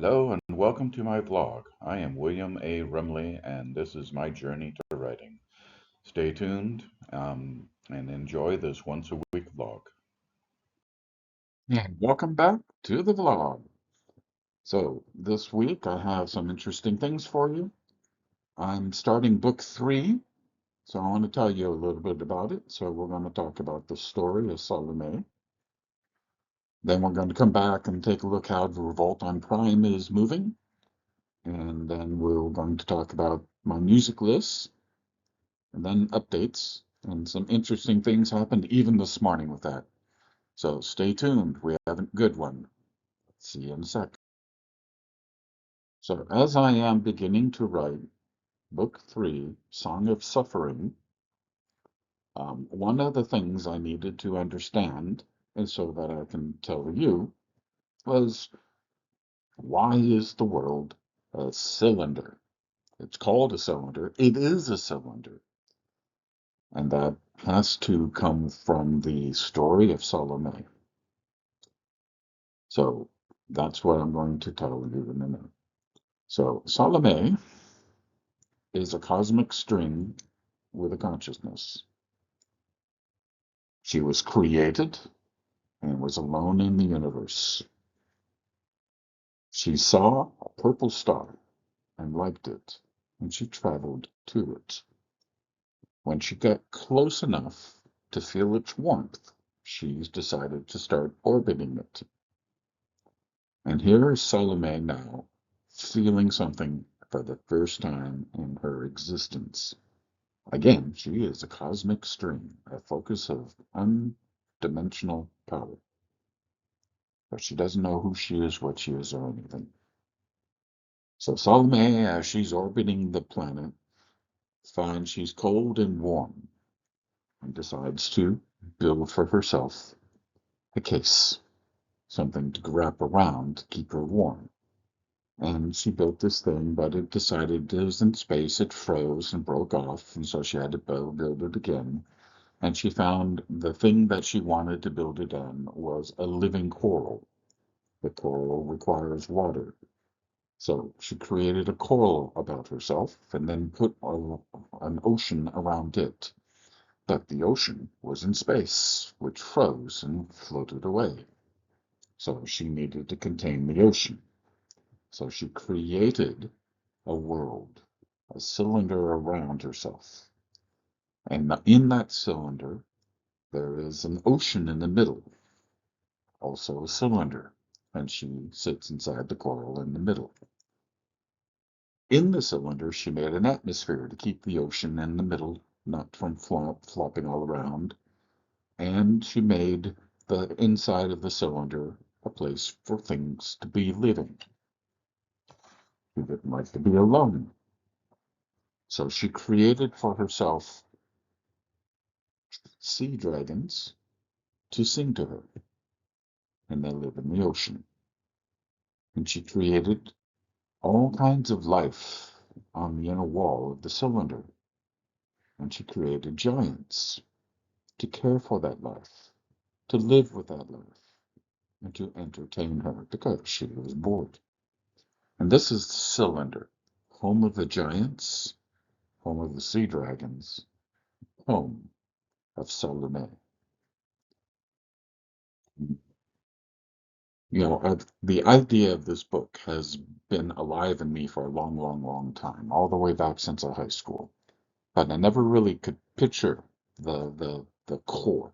Hello and welcome to my vlog. I am William A. Rumley and this is my journey to writing. Stay tuned and enjoy this once a week vlog. And welcome back to the vlog. So this week I have some interesting things for you. I'm starting book 3, so I want to tell you a little bit about it. So we're going to talk about the story of Solomon. Then we're going to come back and take a look how the Revolt on Prime is moving. And then we're going to talk about my music list, and then updates, and some interesting things happened even this morning with that. So stay tuned. We have a good one. See you in a sec. So as I am beginning to write Book 3, Song of Suffering, one of the things I needed to understand, and so that I can tell you, was why is the world a cylinder? It's called a cylinder. It is a cylinder. And that has to come from the story of Salome. So that's what I'm going to tell you in a minute. So Salome is a cosmic string with a consciousness. She was created and was alone in the universe. She saw a purple star and liked it, and she traveled to it. When she got close enough to feel its warmth, she decided to start orbiting it. And here is Salome now, feeling something for the first time in her existence. Again, she is a cosmic string, a focus of undimensional power. But she doesn't know who she is, what she is, or anything. So Salome, as she's orbiting the planet, finds she's cold and warm and decides to build for herself a case, something to wrap around to keep her warm. And she built this thing, but it decided it was in space, it froze and broke off, and so she had to build it again. And she found the thing that she wanted to build it on was a living coral. The coral requires water. So she created a coral about herself and then put an ocean around it. But the ocean was in space, which froze and floated away. So she needed to contain the ocean. So she created a world, a cylinder around herself. And in that cylinder, there is an ocean in the middle, also a cylinder. And she sits inside the coral in the middle. In the cylinder, she made an atmosphere to keep the ocean in the middle not from flopping all around, and she made the inside of the cylinder a place for things to be living. She didn't like to be alone. So she created for herself sea dragons to sing to her, and they live in the ocean. And she created all kinds of life on the inner wall of the cylinder, and she created giants to care for that life, to live with that life, and to entertain her because she was bored. And this is the cylinder, home of the giants, home of the sea dragons, home of Solomon. The idea of this book has been alive in me for a long, long, long time, all the way back since high school. But I never really could picture the core.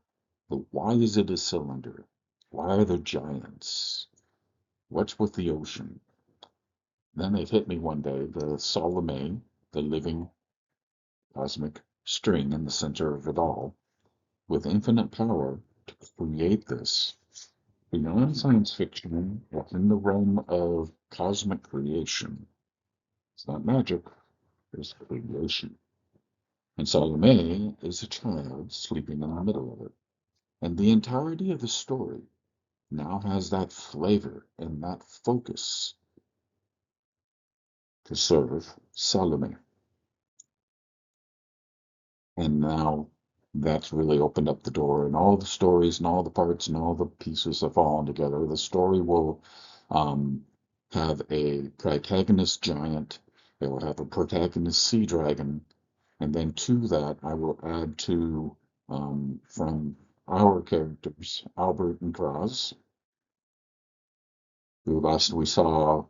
Why is it a cylinder? Why are there giants? What's with the ocean? Then it hit me one day, the Solomon, the living cosmic string in the center of it all, with infinite power to create this beyond science fiction, in the realm of cosmic creation. It's not magic, it's creation. And Salome is a child sleeping in the middle of it. And the entirety of the story now has that flavor and that focus to serve Salome. And now that's really opened up the door, and all the stories and all the parts and all the pieces have fallen together. The story will um, have a protagonist giant. It will have a protagonist sea dragon. And then to that, I will add two from our characters, Albert and Graz, who last we saw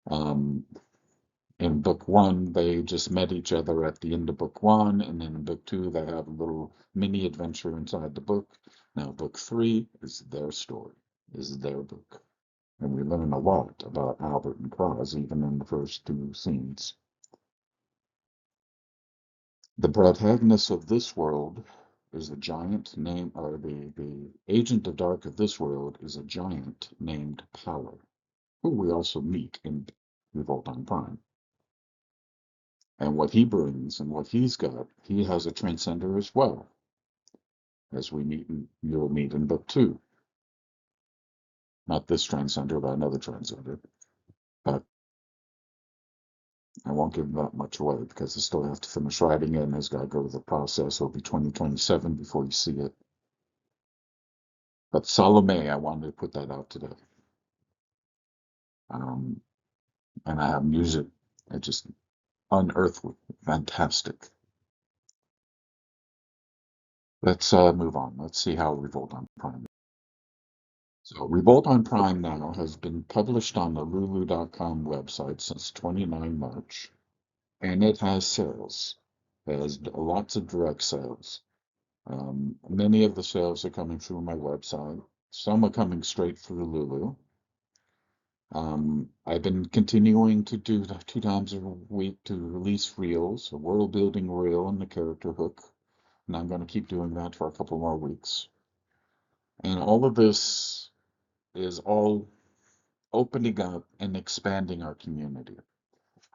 um, in book one, they just met each other at the end of book one, and then in book two, they have a little mini adventure inside the book. Now, book three is their story, is their book. And we learn a lot about Albert and Cross, even in the first two scenes. The protagonist of this world is a giant named, or the agent of dark of this world is a giant named Power, who we also meet in Revolt on Prime. And what he brings and what he's got, he has a transcender as well, as you'll meet in book two. Not this transcender, but another transcender. But I won't give that much away because I still have to finish writing it and it's got to go through the process. It'll be 2027 before you see it. But Solumee, I wanted to put that out today. Um, and I have music. It just unearthly, fantastic. Let's move on. Let's see how Revolt on Prime. So Revolt on Prime now has been published on the Lulu.com website since 29 March, and it has sales. It has lots of direct sales. Many of the sales are coming through my website. Some are coming straight through Lulu. I've been continuing to do that 2 times a week to release reels, a world building reel and the character hook, and I'm going to keep doing that for a couple more weeks. And all of this is all opening up and expanding our community.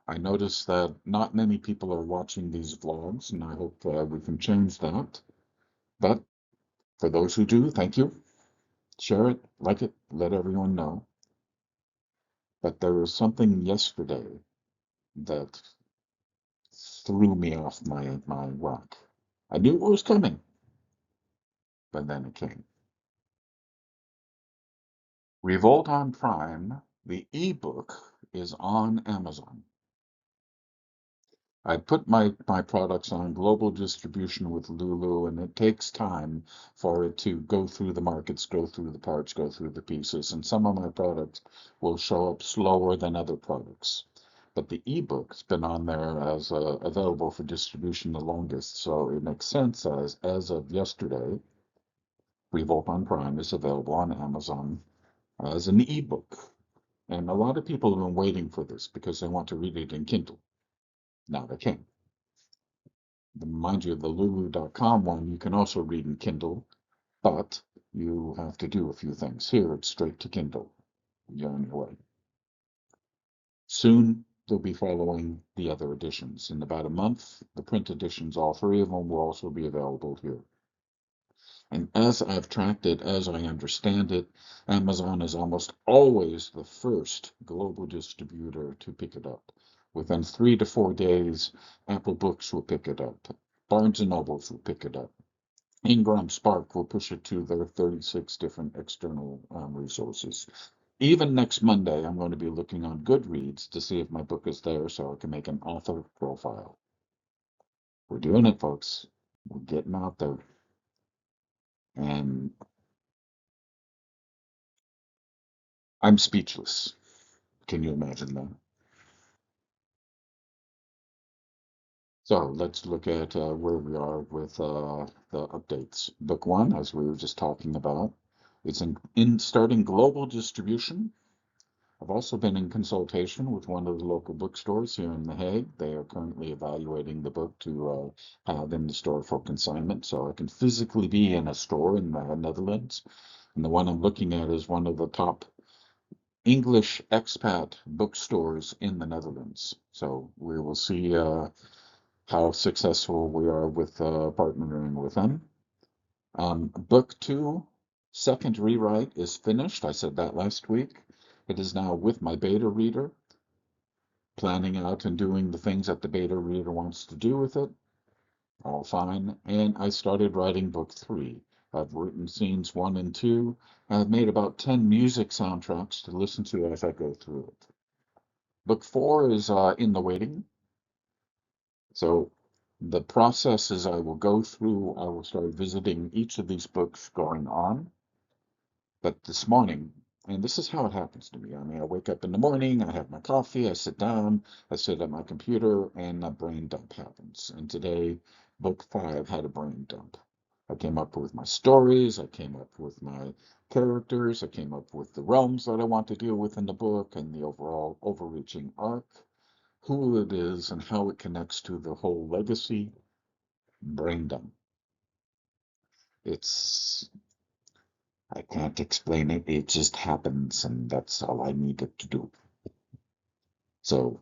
I noticed that not many people are watching these vlogs, and I hope we can change that. But for those who do, thank you. Share it, like it, let everyone know. But there was something yesterday that threw me off my rock. I knew it was coming, but then it came. Revolt on Prime, the ebook, is on Amazon. I put my products on global distribution with Lulu, and it takes time for it to go through the markets, go through the parts, go through the pieces. And some of my products will show up slower than other products. But the ebook's been on there as available for distribution the longest, so it makes sense as of yesterday, Revolt on Prime is available on Amazon as an ebook. And a lot of people have been waiting for this because they want to read it in Kindle. Now they can. Mind you, the Lulu.com one you can also read in Kindle, but you have to do a few things. Here it's straight to Kindle. You're on your way. Soon they'll be following the other editions. In about a month, the print editions, all three of them, will also be available here. And as I've tracked it, as I understand it, Amazon is almost always the first global distributor to pick it up. Within 3 to 4 days, Apple Books will pick it up. Barnes and Nobles will pick it up. Ingram Spark will push it to their 36 different external resources. Even next Monday, I'm going to be looking on Goodreads to see if my book is there so I can make an author profile. We're doing it, folks. We're getting out there. And I'm speechless. Can you imagine that? So let's look at where we are with the updates. Book one, as we were just talking about, it's in starting global distribution. I've also been in consultation with one of the local bookstores here in The Hague. They are currently evaluating the book to have in the store for consignment, so I can physically be in a store in the Netherlands. And the one I'm looking at is one of the top English expat bookstores in the Netherlands. So we will see how successful we are with partnering with them. Book two, second rewrite is finished. I said that last week. It is now with my beta reader, planning out and doing the things that the beta reader wants to do with it. All fine. And I started writing book three. I've written scenes 1 and 2. I've made about 10 music soundtracks to listen to as I go through it. Book 4 is in the waiting. So the process is I will go through, I will start visiting each of these books going on. But this morning, and this is how it happens to me. I mean, I wake up in the morning, I have my coffee, I sit down, I sit at my computer, and a brain dump happens. And today, book 5 had a brain dump. I came up with my stories, I came up with my characters, I came up with the realms that I want to deal with in the book and the overall overreaching arc, who it is, and how it connects to the whole legacy. Brain dump. It's I can't explain it. It just happens, and that's all I needed to do. So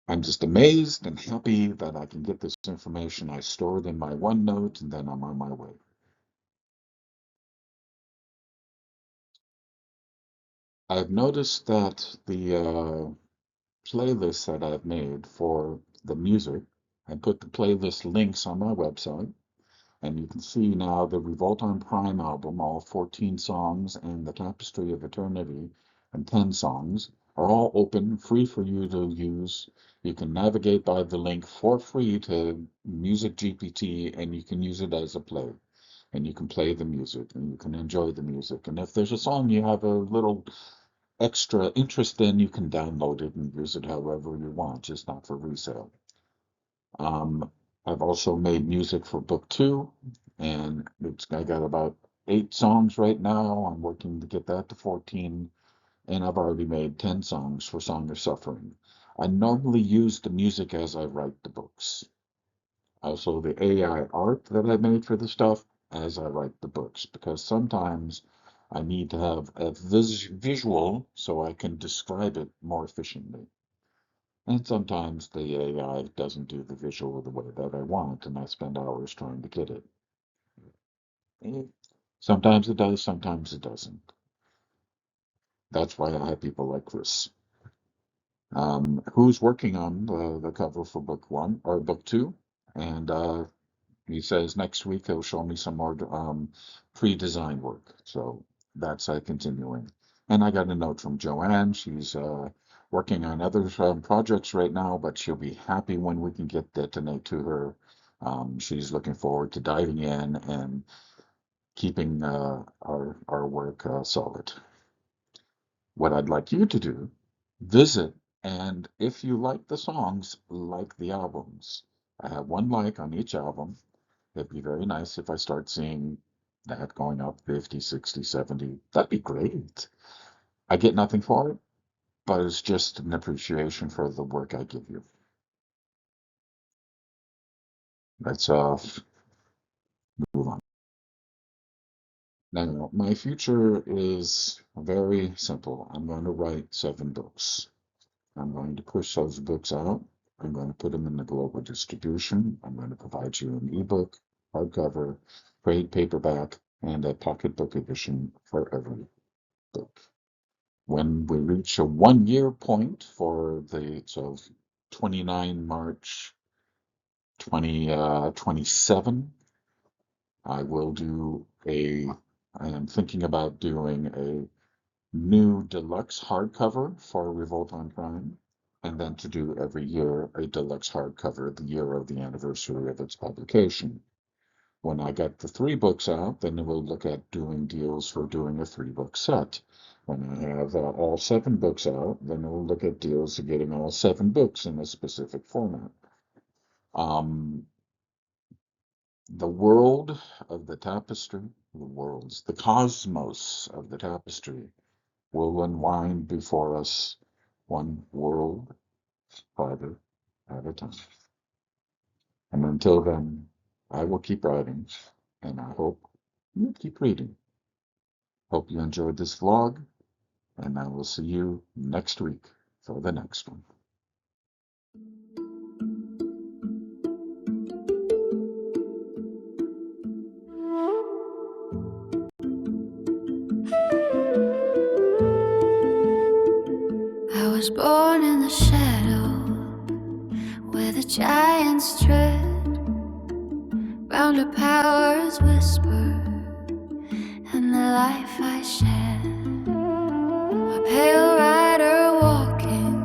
I'm just amazed and happy that I can get this information. I store it in my OneNote, and then I'm on my way. I've noticed that the playlist that I've made for the music, I put the playlist links on my website. And you can see now the Revolt on Prime album, all 14 songs, and the Tapestry of Eternity, and 10 songs, are all open, free for you to use. You can navigate by the link for free to MusicGPT, and you can use it as a play. And you can play the music, and you can enjoy the music. And if there's a song you have a little extra interest in, you can download it and use it however you want, just not for resale. Um, I've also made music for book 2, and I got about 8 songs right now. I'm working to get that to 14, and I've already made 10 songs for Song of Suffering. I normally use the music as I write the books. Also, the AI art that I made for the stuff as I write the books, because sometimes I need to have a visual so I can describe it more efficiently. And sometimes the AI doesn't do the visual the way that I want, and I spend hours trying to get it. Eh, Sometimes it does, sometimes it doesn't. That's why I have people like Chris, who's working on the cover for book 1 or book 2, and he says next week he'll show me some more pre-design work. So that's continuing. And I got a note from Joanne. She's working on other projects right now, but she'll be happy when we can get detonate to her. She's looking forward to diving in and keeping our work solid. What I'd like you to do, visit, and if you like the songs, like the albums. I have one like on each album. It'd be very nice if I start seeing that going up 50, 60, 70. That'd be great. I get nothing for it, but it's just an appreciation for the work I give you. Let's move on. Now, my future is very simple. I'm going to write 7 books. I'm going to push those books out. I'm going to put them in the global distribution. I'm going to provide you an ebook, hardcover, trade paperback, and a pocketbook edition for every book. When we reach a 1 year point for so 29 March 2027, I am thinking about doing a new deluxe hardcover for Revolt on Crime, and then to do every year a deluxe hardcover the year of the anniversary of its publication. When I get the 3 books out, then we'll look at doing deals for doing a 3-book set. When I have all 7 books out, then we'll look at deals of getting all 7 books in a specific format. Um, the world of the tapestry, the cosmos of the tapestry will unwind before us, one world farther at a time. And until then, I will keep writing, and I hope you keep reading. Hope you enjoyed this vlog, and I will see you next week for the next one. I was born in the shadow where the giants tread, round a power's whisper, and the life I share. A pale rider walking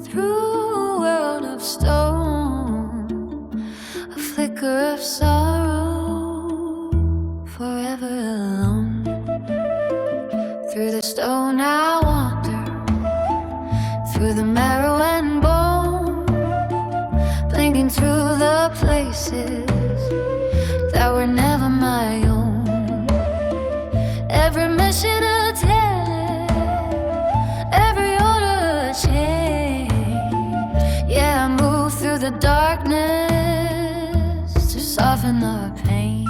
through a world of stone, a flicker of sorrow, forever alone. Through the stone I wander, through the marrow and bone, blinking through the places that were never my own. Every mission a tale, every order a change. Yeah, I move through the darkness to soften the pain.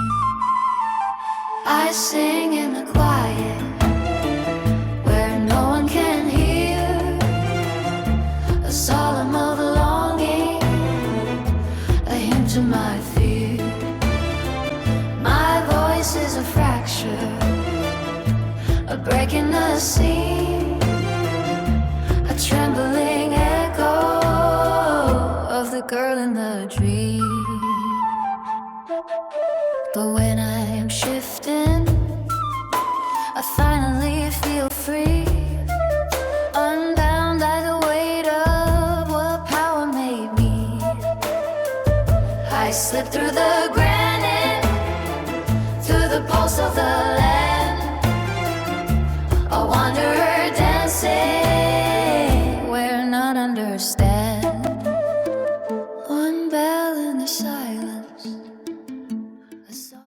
I sing in the quiet where no one can hear, a solemn of longing, a hymn to my fear. My voice is a fracture, a break in the seam, a trembling echo of the girl in the dream. But when I am shifting, I finally feel free, unbound by the weight of what power made me. I slip through the granite, through the pulse of the land, a wanderer dancing where none understand. One bell in the silence,